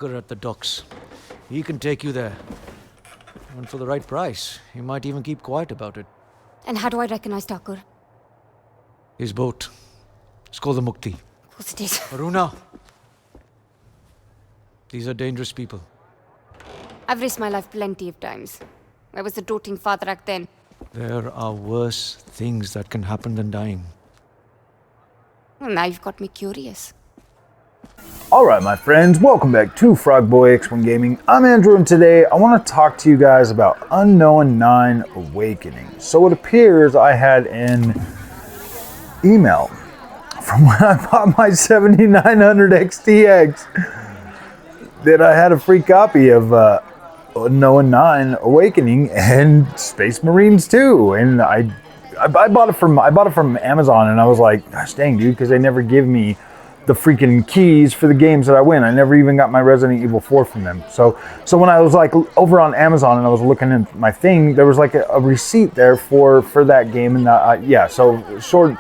Good at the docks. He can take you there. And for the right price, he might even keep quiet about it. And how do I recognize Thakur? His boat. It's called the Mukti. Of course it is. Aruna! These are dangerous people. I've risked my life plenty of times. I was a doting father act then. There are worse things that can happen than dying. Well, now you've got me curious. Alright my friends, welcome back to Frogboy X1 Gaming. I'm Andrew and today I want to talk to you guys about Unknown 9 Awakening. So it appears I had an email from when I bought my 7900 XTX that I had a free copy of Unknown 9 Awakening and Space Marines 2, and I bought it from Amazon, and I was like, gosh dang dude, because they never give me the freaking keys for the games that I win. I never even got my Resident Evil 4 from them. So when I was like over on Amazon and I was looking at my thing, there was like a receipt there for that game, and yeah. So short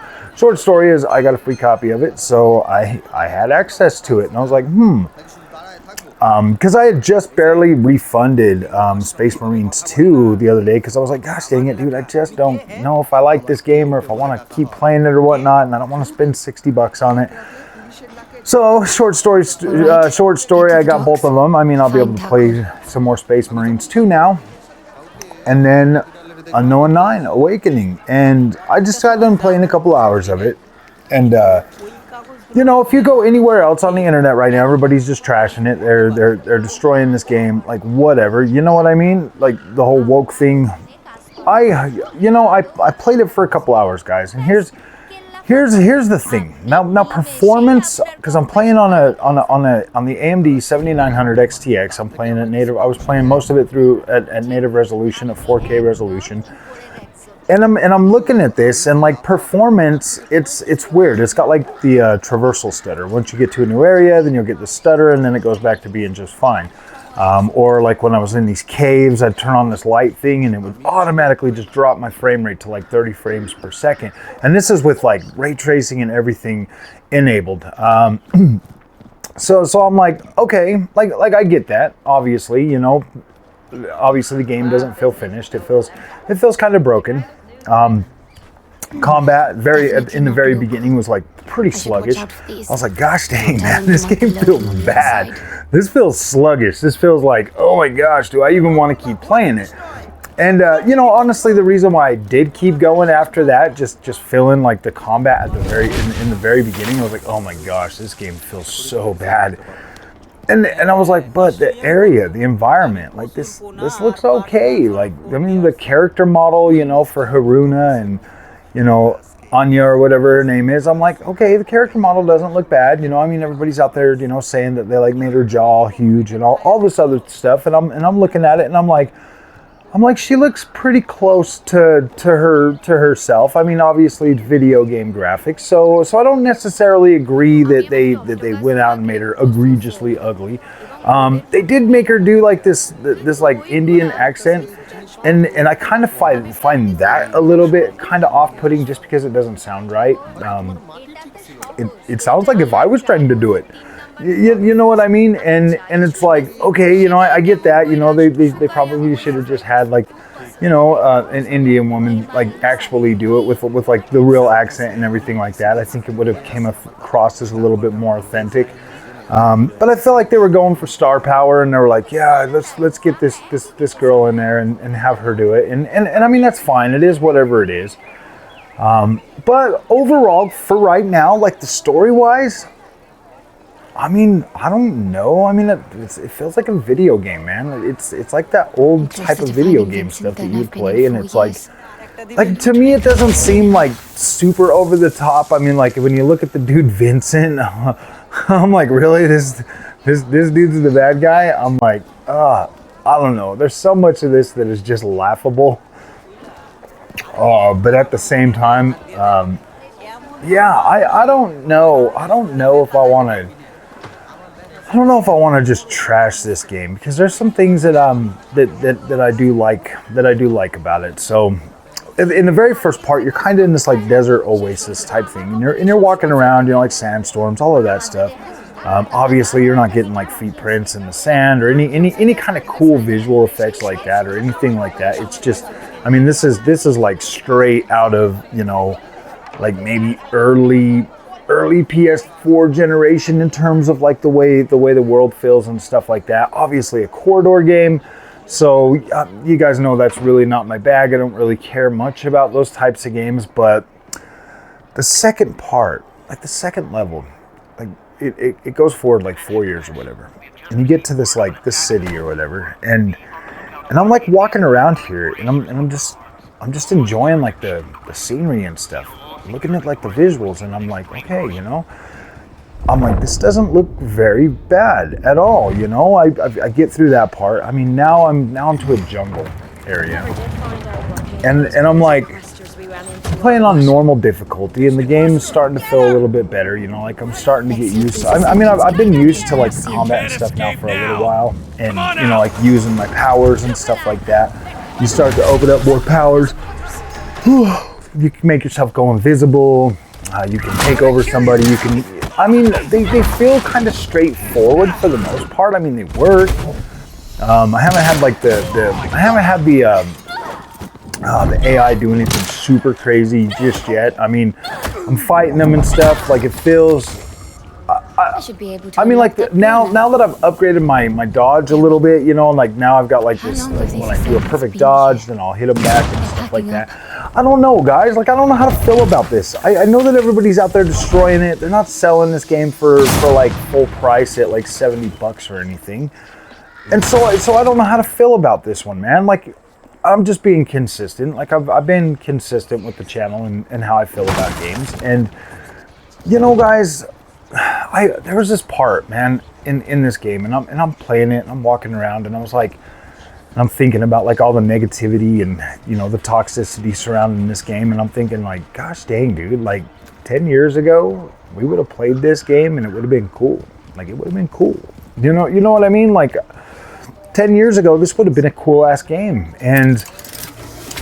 story is I got a free copy of it, so I had access to it, and I was like, because I had just barely refunded Space Marines 2 the other day, because I was like, gosh dang it, dude, I just don't know if I like this game or if I want to keep playing it or whatnot, and I don't want to spend $60 on it. So, short story, I got both of them. I mean, I'll be able to play some more Space Marines 2 now. And then Unknown 9 Awakening. And I just got done playing a couple hours of it. And, you know, if you go anywhere else on the internet right now, everybody's just trashing it. They're destroying this game, like whatever. You know what I mean? Like the whole woke thing. I played it for a couple hours, guys. And here's the thing. Now performance, because I'm playing on the AMD 7900 XTX. I'm playing at native. I was playing most of it through at native resolution, at 4K resolution. And I'm looking at this, and like performance, it's weird. It's got like the traversal stutter. Once you get to a new area, then you'll get the stutter, and then it goes back to being just fine. Or like when I was in these caves, I'd turn on this light thing and it would automatically just drop my frame rate to like 30 frames per second. And this is with like ray tracing and everything enabled. So I'm like, okay, like I get that. Obviously, you know, obviously the game doesn't feel finished. It feels kind of broken. Combat in the very beginning was like pretty sluggish. I was like, gosh dang man, this game feels bad. This feels sluggish. This feels like, oh my gosh, do I even want to keep playing it? And you know, honestly, the reason why I did keep going after that, just feeling like the combat at the in the very beginning, I was like, oh my gosh, this game feels so bad. And I was like, but the area, the environment, like this looks okay. Like, I mean, the character model, you know, for Haruna and, you know, Anya or whatever her name is, I'm like, okay, the character model doesn't look bad. You know, I mean, everybody's out there, you know, saying that they like made her jaw huge and all this other stuff. And I'm looking at it and I'm like, she looks pretty close to herself. I mean, obviously it's video game graphics, so I don't necessarily agree that they went out and made her egregiously ugly. They did make her do like this like Indian accent, and I kind of find that a little bit kind of off-putting just because it doesn't sound right. It sounds like if I was trying to do it. You know what I mean? And it's like, okay, you know, I get that. You know, they probably should have just had like, you know, an Indian woman like actually do it with like the real accent and everything like that. I think it would have came across as a little bit more authentic. But I feel like they were going for star power, and they were like, yeah, let's get this girl in there and have her do it. And I mean, that's fine. It is whatever it is. But overall, for right now, like the story-wise, I mean, I don't know. I mean, it feels like a video game, man. It's like that old type of video game stuff that you play, and it's like to me, it doesn't seem like super over the top. I mean, like when you look at the dude Vincent, I'm like, really, this dude's the bad guy? I'm like, I don't know. There's so much of this that is just laughable. But at the same time, yeah, I don't know. I don't know if I want to just trash this game, because there's some things that that I do like about it. So in the very first part, you're kind of in this like desert oasis type thing, and you're walking around, you know, like sandstorms, all of that stuff. Obviously, you're not getting like feet prints in the sand or any kind of cool visual effects like that or anything like that. It's just, I mean, this is like straight out of, you know, like maybe early PS4 generation in terms of like the way the world feels and stuff like that. Obviously, a corridor game. So you guys know that's really not my bag. I don't really care much about those types of games, but the second part, like the second level, like it goes forward like 4 years or whatever. And you get to this like this city or whatever, and I'm like walking around here and I'm just enjoying like the scenery and stuff. Looking at like the visuals, and I'm like, okay, you know, I'm like, this doesn't look very bad at all, you know. I get through that part. I mean, now I'm to a jungle area, and I'm like playing on normal difficulty, and the game's starting to feel a little bit better, you know. Like I'm starting to get used to. I mean, I've been used to like the combat and stuff now for a little while, and you know, like using my powers and stuff like that. You start to open up more powers. You can make yourself go invisible. You can take over somebody. You can. I mean, they feel kind of straightforward for the most part. I mean, they work. I haven't had like the AI do anything super crazy just yet. I mean, I'm fighting them and stuff. Like it feels. I should be able to. I mean, like now that I've upgraded my dodge a little bit, you know, and like now I've got like this. Like when I do a perfect dodge, then I'll hit them back and stuff like that. I don't know, guys. Like I don't know how to feel about this. I know that everybody's out there destroying it. They're not selling this game for like full price at like $70 or anything. And so I don't know how to feel about this one, man. Like I'm just being consistent. Like I've been consistent with the channel and how I feel about games. And you know, guys. There was this part, man, in this game, and I'm playing it, and I'm walking around, and I was like, I'm thinking about like all the negativity and you know the toxicity surrounding this game, and I'm thinking like, gosh dang, dude, like 10 years ago we would have played this game and it would have been cool. Like it would have been cool. You know what I mean? Like 10 years ago this would have been a cool ass game. And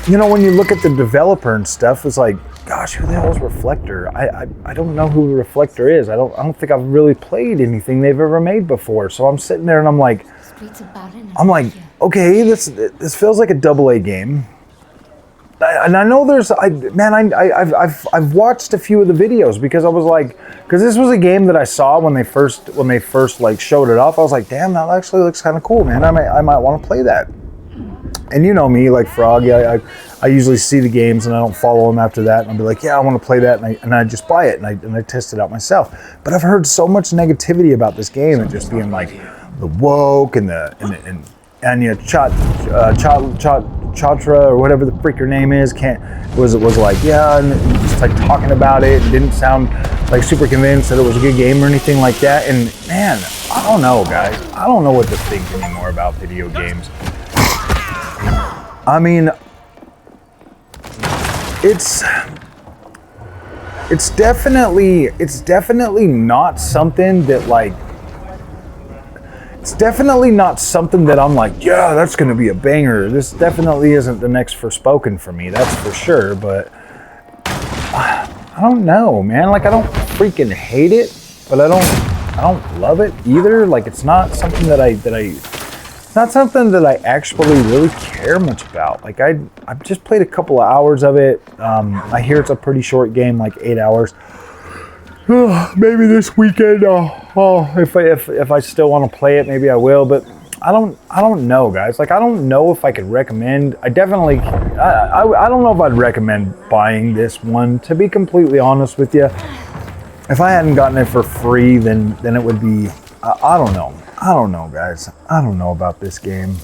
you know, when you look at the developer and stuff, it's like, gosh, who the hell is Reflector? I don't know who Reflector is. I don't think I've really played anything they've ever made before. So I'm sitting there and I'm like, okay, this feels like a AA game. And I know I've watched a few of the videos because I was like, because this was a game that I saw when they first like showed it off. I was like, damn, that actually looks kind of cool, man. I might want to play that. And you know me, like Frog, I usually see the games and I don't follow them after that. And I'll be like, yeah, I want to play that, and I just buy it and I test it out myself. But I've heard so much negativity about this game and just being like the woke and Anya Chatra or whatever the freak her name is was like, yeah, and just like talking about it and didn't sound like super convinced that it was a good game or anything like that. And man, I don't know, guys. I don't know what to think anymore about video games. I mean, it's definitely not something that like, it's definitely not something that I'm like, yeah, that's going to be a banger. This definitely isn't the next Forspoken for me, that's for sure. But I don't know, man. Like I don't freaking hate it, but I don't love it either. Like it's not something that it's not something that I actually really care much about. Like I've just played a couple of hours of it. I hear it's a pretty short game, like 8 hours. Maybe this weekend, if I still want to play it, maybe I will. But I don't know, guys. Like I don't know if I could recommend. I don't know if I'd recommend buying this one. To be completely honest with you, if I hadn't gotten it for free, then it would be. I don't know. I don't know, guys. I don't know about this game.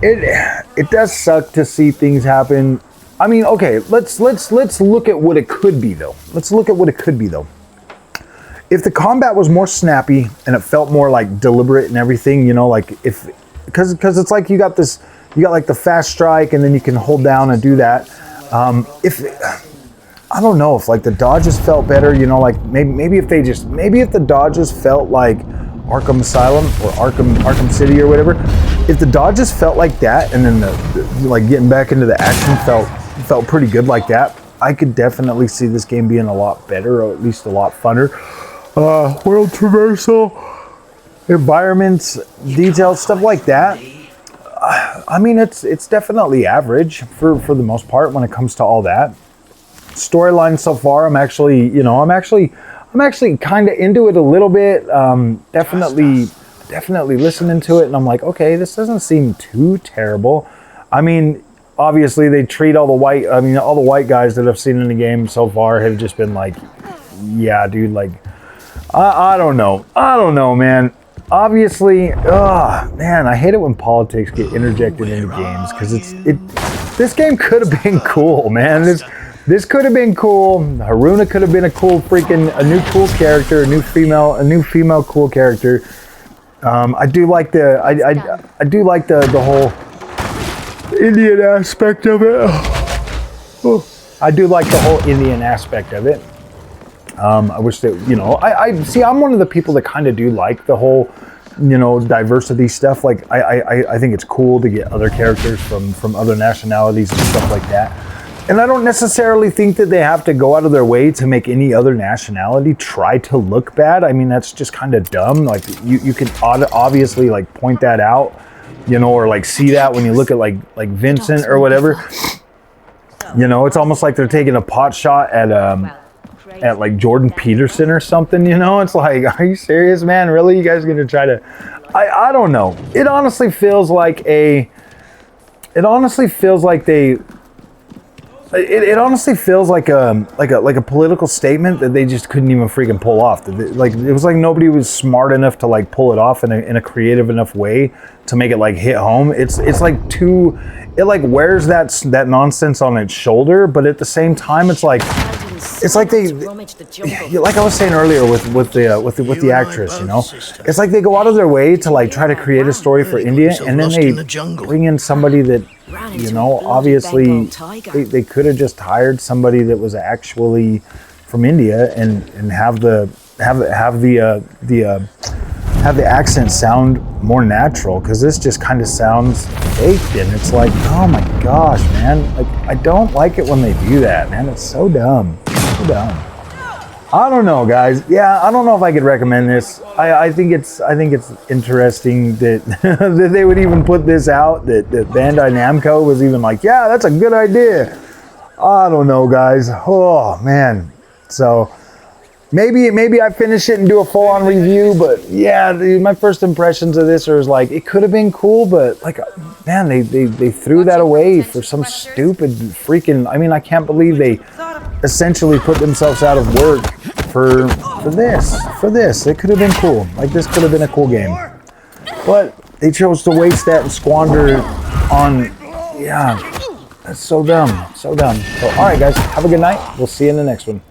It does suck to see things happen. I mean, okay, let's look at what it could be though. Let's look at what it could be though. If the combat was more snappy and it felt more like deliberate and everything, you know, like because it's like you got like the fast strike and then you can hold down and do that. I don't know if like the dodges felt better, you know, like maybe if the dodges felt like Arkham Asylum or Arkham City or whatever, if the dodges felt like that and then the like getting back into the action felt pretty good like that, I could definitely see this game being a lot better or at least a lot funner. world traversal, environments, details, stuff like that. I mean, it's definitely average for the most part when it comes to all that. Storyline so far, I'm actually kind of into it a little bit. Definitely listening to it, and I'm like, okay, this doesn't seem too terrible. I mean, obviously they treat all the white guys that I've seen in the game so far have just been like, yeah, dude, like, I don't know, man. Obviously, man, I hate it when politics get interjected into games, because this game could have been cool, man. This could have been cool. Haruna could have been a new cool character, a new female cool character. I do like the whole Indian aspect of it. I do like the whole Indian aspect of it. I wish that, I see, I'm one of the people that kind of do like the whole, diversity stuff. Like, I think it's cool to get other characters from other nationalities and stuff like that. And I don't necessarily think that they have to go out of their way to make any other nationality try to look bad. I mean, that's just kind of dumb. Like, you can obviously, like, point that out, or, like, see that when you look at, like Vincent or whatever. It's almost like they're taking a pot shot at like Jordan Peterson or something, It's like, are you serious, man? Really? You guys gonna try to... I don't know. It honestly feels like a political statement that they just couldn't even freaking pull off. Like, it was like nobody was smart enough to, like, pull it off in a creative enough way to make it, like, hit home. It's like it, like, wears that nonsense on its shoulder, but at the same time, it's like they, like I was saying earlier with the actress, it's like they go out of their way to, like, try to create a story for India, and then they bring in somebody that, obviously they could have just hired somebody that was actually from India and have the accent sound more natural, because this just kind of sounds faked, and it's like, oh my gosh, man, like, I don't like it when they do that, man. It's so dumb. I don't know, guys. Yeah, I don't know if I could recommend this. I think it's interesting that that they would even put this out, that Bandai Namco was even like, yeah, that's a good idea. I don't know, guys. Oh man. So maybe I finish it and do a full-on review, but yeah, dude, my first impressions of this are like, it could have been cool, but like, man, they threw that away for some stupid freaking, I mean, I can't believe they essentially put themselves out of work for this. It could have been cool. Like, this could have been a cool game, but they chose to waste that and squander it on, yeah, that's so dumb. So all right, guys, have a good night. We'll see you in the next one.